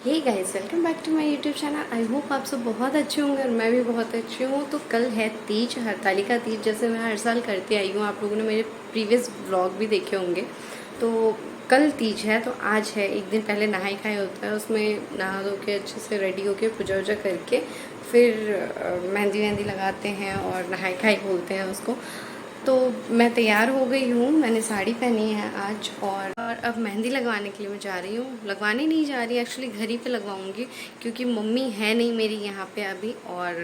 Hey guys, welcome back to my YouTube channel. I hope आप सब बहुत अच्छे होंगे और मैं भी बहुत अच्छी हूँ। तो कल है तीज, हरतालिका तीज, जैसे मैं हर साल करती आई हूँ। आप लोगों ने मेरे प्रीवियस व्लॉग भी देखे होंगे। तो कल तीज है, तो आज है, एक दिन पहले नहाई खाई होता है। उसमें नहा धो के अच्छे से रेडी होके पूजा वूजा करके फिर मेहंदी वहंदी लगाते हैं और नहाई खाई बोलते हैं उसको। तो मैं तैयार हो गई हूँ, मैंने साड़ी पहनी है आज और अब मेहंदी लगवाने के लिए मैं जा रही हूँ। लगवाने नहीं जा रही, एक्चुअली घर ही पे लगवाऊँगी, क्योंकि मम्मी है नहीं मेरी यहाँ पे अभी, और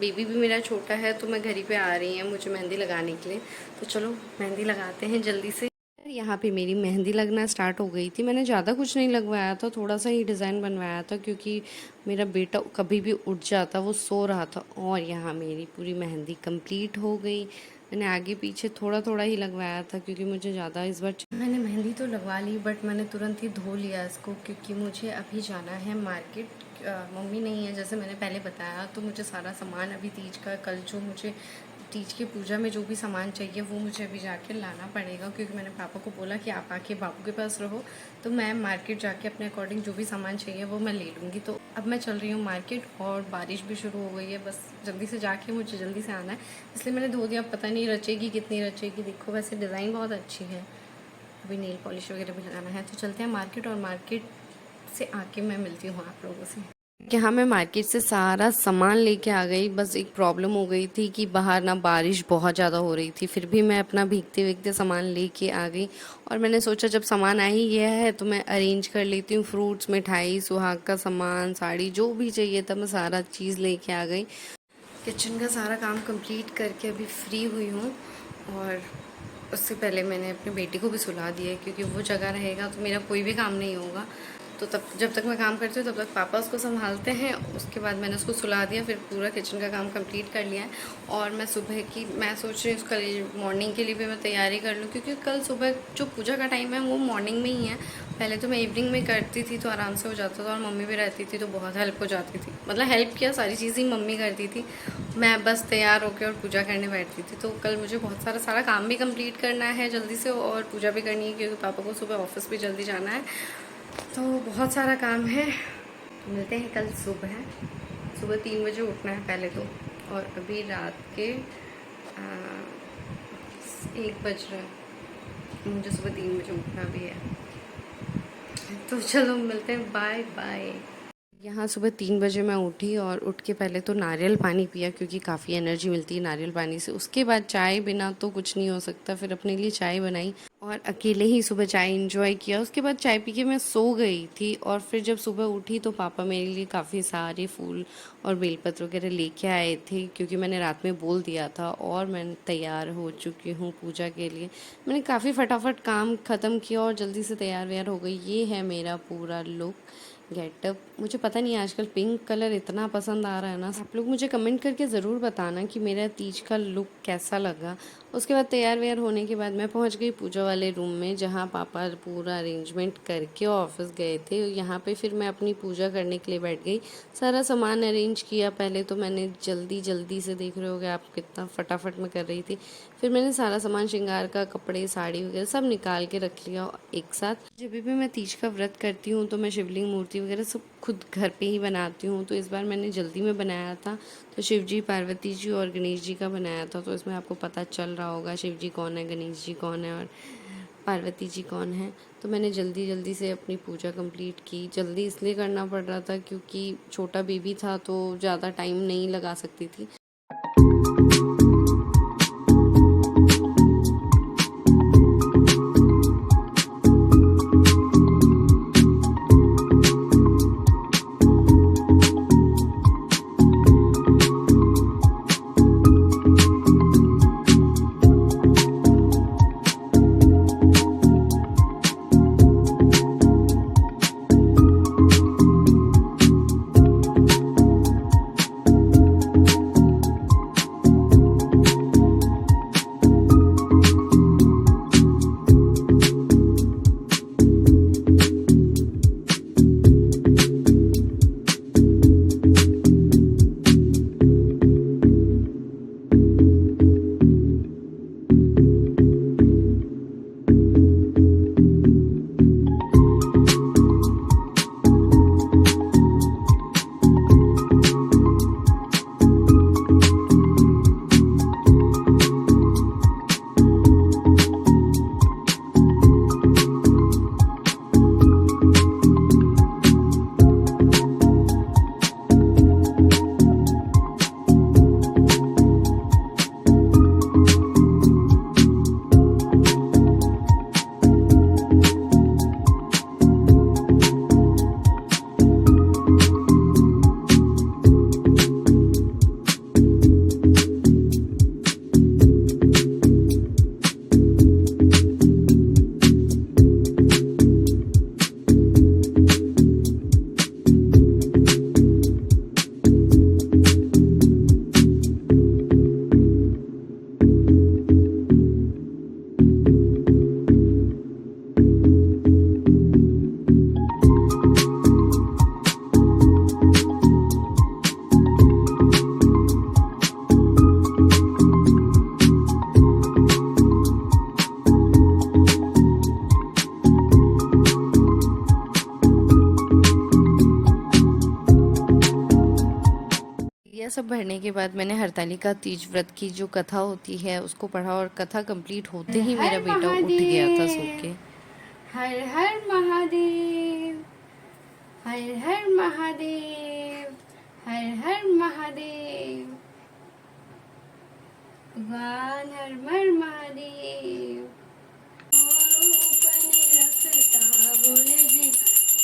बेबी भी मेरा छोटा है, तो मैं घर ही पे आ रही है मुझे मेहंदी लगाने के लिए। तो चलो मेहंदी लगाते हैं जल्दी से। यहाँ पे मेरी मेहंदी लगना स्टार्ट हो गई थी। मैंने ज़्यादा कुछ नहीं लगवाया था, थोड़ा सा ही डिज़ाइन बनवाया था, क्योंकि मेरा बेटा कभी भी उठ जाता, वो सो रहा था। और यहाँ मेरी पूरी मेहंदी कंप्लीट हो गई। मैंने आगे पीछे थोड़ा थोड़ा ही लगवाया था, क्योंकि मुझे ज़्यादा इस बार मैंने मेहंदी तो लगवा ली, बट मैंने तुरंत ही धो लिया इसको, क्योंकि मुझे अभी जाना है मार्केट। मम्मी नहीं है, जैसे मैंने पहले बताया, तो मुझे सारा सामान अभी तीज का, कल जो मुझे तीज की पूजा में जो भी सामान चाहिए वो मुझे अभी जाके लाना पड़ेगा, क्योंकि मैंने पापा को बोला कि आप आके बाबू के पास रहो, तो मैं मार्केट जाके अपने अकॉर्डिंग जो भी सामान चाहिए वो मैं ले लूँगी। तो अब मैं चल रही हूँ मार्केट, और बारिश भी शुरू हो गई है, बस जल्दी से जाके मुझे जल्दी से आना है, इसलिए मैंने धो दिया। पता नहीं रचेगी कितनी रचेगी। देखो वैसे डिज़ाइन बहुत अच्छी है। अभी नेल पॉलिश वगैरह भी लगाना है, तो चलते हैं मार्केट, और मार्केट से आके मैं मिलती हूँ आप लोगों से। यहाँ मैं मार्केट से सारा सामान लेके आ गई। बस एक प्रॉब्लम हो गई थी कि बाहर ना बारिश बहुत ज़्यादा हो रही थी, फिर भी मैं अपना भीगते भीगते सामान लेके आ गई। और मैंने सोचा जब सामान आ ही गया है तो मैं अरेंज कर लेती हूँ, फ्रूट्स, मिठाई, सुहाग का सामान, साड़ी, जो भी चाहिए था मैं सारा चीज़ लेके आ गई। किचन का सारा काम कंप्लीट करके अभी फ्री हुई हूँ, और उससे पहले मैंने अपने बेटी को भी सुला दिया है, क्योंकि वो जगह रहेगा तो मेरा कोई भी काम नहीं होगा। तो तब जब तक मैं काम करती हूँ तब तक पापा उसको संभालते हैं। उसके बाद मैंने उसको सुला दिया, फिर पूरा किचन का काम कंप्लीट कर लिया है। और मैं सुबह की, मैं सोच रही हूँ कल मॉर्निंग के लिए भी मैं तैयारी कर लूँ, क्योंकि कल सुबह जो पूजा का टाइम है वो मॉर्निंग में ही है। पहले तो मैं इवनिंग में करती थी तो आराम से हो जाता था, और मम्मी भी रहती थी तो बहुत हेल्प हो जाती थी। मतलब हेल्प किया, सारी चीज़ें मम्मी करती थी, मैं बस तैयार होकर और पूजा करने बैठती थी। तो कल मुझे बहुत सारा काम भी कंप्लीट करना है जल्दी से, और पूजा भी करनी है, क्योंकि पापा को सुबह ऑफिस भी जल्दी जाना है। तो बहुत सारा काम है। मिलते हैं कल सुबह। सुबह 3 बजे उठना है पहले तो, और अभी रात के 1 बज रहा है, मुझे सुबह 3 बजे उठना भी है। तो चलो मिलते हैं, बाय बाय। यहाँ सुबह 3 बजे मैं उठी, और उठ के पहले तो नारियल पानी पिया, क्योंकि काफ़ी एनर्जी मिलती है नारियल पानी से। उसके बाद चाय बिना तो कुछ नहीं हो सकता, फिर अपने लिए चाय बनाई और अकेले ही सुबह चाय इंजॉय किया। उसके बाद चाय पी के मैं सो गई थी, और फिर जब सुबह उठी तो पापा मेरे लिए काफ़ी सारे फूल और बेलपत्र वगैरह लेके आए थे, क्योंकि मैंने रात में बोल दिया था। और मैं तैयार हो चुकी हूँ पूजा के लिए। मैंने काफ़ी फटाफट काम ख़त्म किया और जल्दी से तैयार व्यार हो गई। ये है मेरा पूरा लुक, गेटअप। मुझे पता नहीं आजकल पिंक कलर इतना पसंद आ रहा है ना। आप लोग मुझे कमेंट करके ज़रूर बताना कि मेरा तीज का लुक कैसा लगा। उसके बाद तैयार व्यार होने के बाद मैं पहुंच गई पूजा वाले रूम में, जहां पापा पूरा अरेंजमेंट करके ऑफिस गए थे। यहाँ पे फिर मैं अपनी पूजा करने के लिए बैठ गई। सारा सामान अरेंज किया। पहले तो मैंने जल्दी जल्दी से, देख रहे होगे आप कितना फटाफट में कर रही थी। फिर मैंने सारा सामान, श्रृंगार का, कपड़े, साड़ी वगैरह सब निकाल के रख लिया एक साथ। जब भी मैं तीज का व्रत करती हूँ तो मैं शिवलिंग, मूर्ति वगैरह सब खुद घर पे ही बनाती हूँ। तो इस बार मैंने जल्दी में बनाया था, तो शिव जी, पार्वती जी और गणेश जी का बनाया था। तो इसमें आपको पता चल रहा होगा शिव जी कौन है, गणेश जी कौन है और पार्वती जी कौन है। तो मैंने जल्दी जल्दी से अपनी पूजा कंप्लीट की। जल्दी इसलिए करना पड़ रहा था क्योंकि छोटा बेबी था, तो ज़्यादा टाइम नहीं लगा सकती थी। यह सब भरने के बाद मैंने हरतालिका तीज व्रत की जो कथा होती है उसको पढ़ा, और कथा कंप्लीट होते ही मेरा बेटा उठ गया था सो के। हर हर महादेव, हर हर महादेव, हर हर महादेव, भगवान हर हर महादेव। ऊपर रखता बोले जी,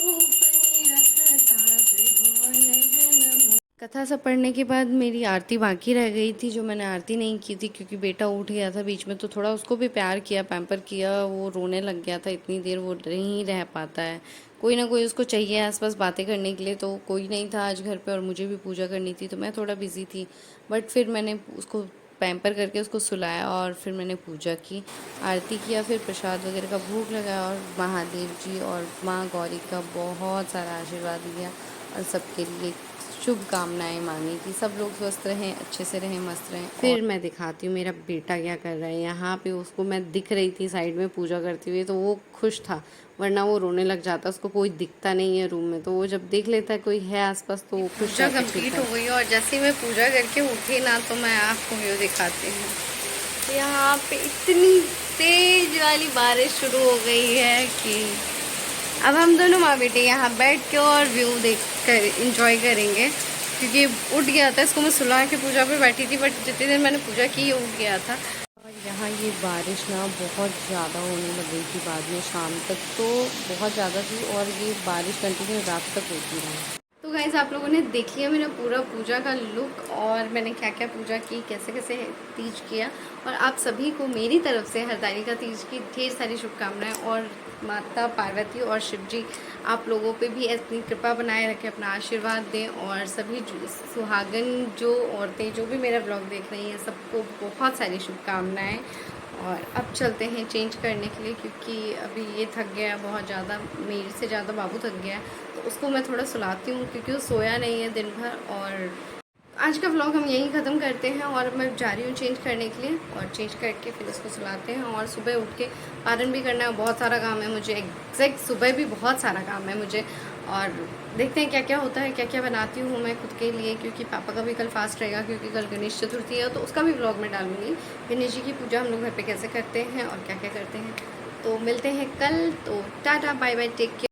ऊपर रखता त्रिभुवन जन्म। कथा सब पढ़ने के बाद मेरी आरती बाकी रह गई थी, जो मैंने आरती नहीं की थी क्योंकि बेटा उठ गया था बीच में, तो थोड़ा उसको भी प्यार किया, पैम्पर किया। वो रोने लग गया था, इतनी देर वो नहीं रह पाता है, कोई ना कोई उसको चाहिए आसपास बातें करने के लिए। तो कोई नहीं था आज घर पे और मुझे भी पूजा करनी थी, तो मैं थोड़ा बिजी थी। बट फिर मैंने उसको पैम्पर करके उसको सुलाया और फिर मैंने पूजा की, आरती किया, फिर प्रसाद वगैरह का भोग लगाया और महादेव जी और माँ गौरी का बहुत सारा आशीर्वाद लिया और सबके लिए शुभकामनाएं मांगी कि सब लोग स्वस्थ रहें, अच्छे से रहें, मस्त रहें। फिर मैं दिखाती हूँ मेरा बेटा क्या कर रहा है। यहाँ पे उसको मैं दिख रही थी साइड में पूजा करते हुए, तो वो खुश था, वरना वो रोने लग जाता। उसको कोई दिखता नहीं है रूम में, तो वो जब देख लेता है कोई है आसपास तो वो खुश। पूजा कंप्लीट हो गई और जैसे ही मैं पूजा करके उठी ना, तो मैं आपको व्यू दिखाती हूँ। यहाँ पे इतनी तेज वाली बारिश शुरू हो गई है कि अब हम दोनों माँ बेटे यहाँ बैठ के और व्यू देख कर इंजॉय करेंगे, क्योंकि उठ गया था। इसको मैं सुला के पूजा पे बैठी थी, बट जितनी देर मैंने पूजा की ये उठ गया था। और यहाँ ये बारिश ना बहुत ज़्यादा होने लग गई थी बाद में, शाम तक तो बहुत ज़्यादा थी और ये बारिश कंटिन्यू रात तक होती रही। तो गाइस आप लोगों ने देख लिया मेरा पूरा पूजा का लुक, और मैंने क्या क्या पूजा की, कैसे कैसे तीज किया। और आप सभी को मेरी तरफ से हरतालिका तीज की ढेर सारी शुभकामनाएं, और माता पार्वती और शिव जी आप लोगों पे भी अपनी कृपा बनाए रखें, अपना आशीर्वाद दें। और सभी सुहागन जो औरतें जो भी मेरा ब्लॉग देख रही हैं, सबको बहुत सारी शुभकामनाएं। और अब चलते हैं चेंज करने के लिए, क्योंकि अभी ये थक गया बहुत ज़्यादा, मेरे से ज़्यादा बाबू थक गया है। तो उसको मैं थोड़ा सुलाती हूँ क्योंकि वो सोया नहीं है दिन भर। और आज का व्लॉग हम यहीं ख़त्म करते हैं, और मैं जा रही हूँ चेंज करने के लिए, और चेंज करके फिर उसको सुलाते हैं। और सुबह उठ के पारण भी करना है, बहुत सारा काम है मुझे, एग्जैक्ट सुबह भी बहुत सारा काम है मुझे। और देखते हैं क्या क्या होता है, क्या क्या बनाती हूँ मैं खुद के लिए, क्योंकि पापा का भी कल फास्ट रहेगा, क्योंकि कल गणेश चतुर्थी है, तो उसका भी व्लॉग मैं डालूँगी। गणेश जी की पूजा हम लोग घर पे कैसे करते हैं और क्या क्या करते हैं। तो मिलते हैं कल, तो tata bye bye, take care.